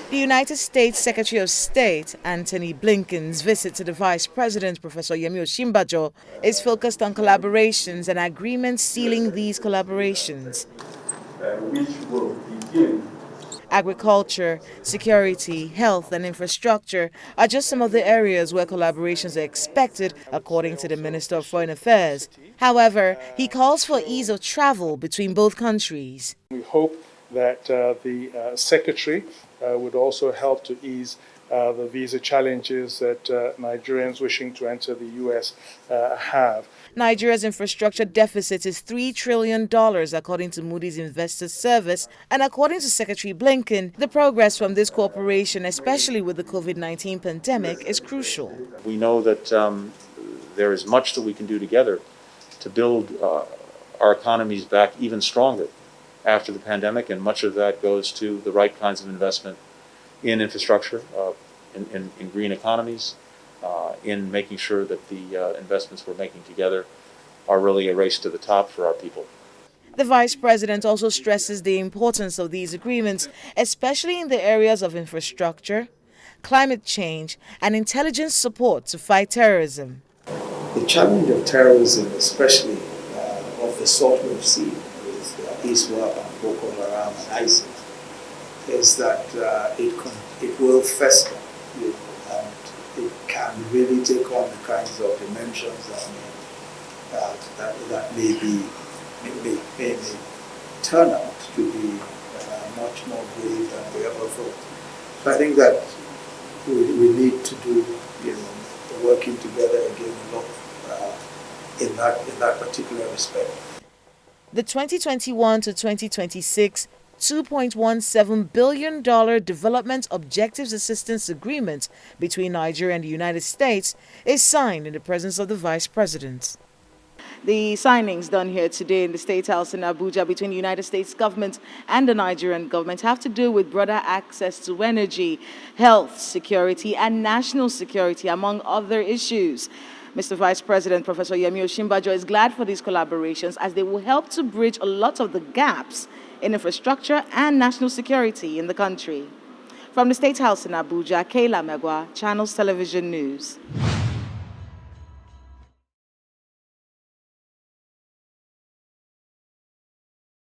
The United States Secretary of State, Antony Blinken's visit to the Vice President, Professor Yemi Osinbajo, is focused on collaborations and agreements sealing these collaborations. Which will begin. Agriculture, security, health, and infrastructure are just some of the areas where collaborations are expected, according to the Minister of Foreign Affairs. However, he calls for ease of travel between both countries. We hope that the Secretary would also help to ease the visa challenges that Nigerians wishing to enter the U.S. have. Nigeria's infrastructure deficit is $3 trillion, according to Moody's Investors Service, and according to Secretary Blinken, the progress from this cooperation, especially with the COVID-19 pandemic, is crucial. We know that there is much that we can do together to build our economies back even stronger after the pandemic, and much of that goes to the right kinds of investment in infrastructure, in green economies, in making sure that the investments we're making together are really a race to the top for our people. The Vice President also stresses the importance of these agreements, especially in the areas of infrastructure, climate change, and intelligence support to fight terrorism. The challenge of terrorism, especially of the sort we've seen with ISWAP and Boko Haram and ISIS, is that it will fester, and it can really take on the kinds of dimensions that may turn out to be much more grave than we ever thought. So I think that we need to do, working together again a lot in that particular respect. The 2021 to 2026 $2.17 billion Development Objectives Assistance Agreement between Nigeria and the United States is signed in the presence of the Vice President. The signings done here today in the State House in Abuja between the United States government and the Nigerian government have to do with broader access to energy, health, security, and national security, among other issues. Mr. Vice President Professor Yemi Osinbajo is glad for these collaborations as they will help to bridge a lot of the gaps in infrastructure and national security in the country. From the State House in Abuja, Kayla Megwa, Channels Television News.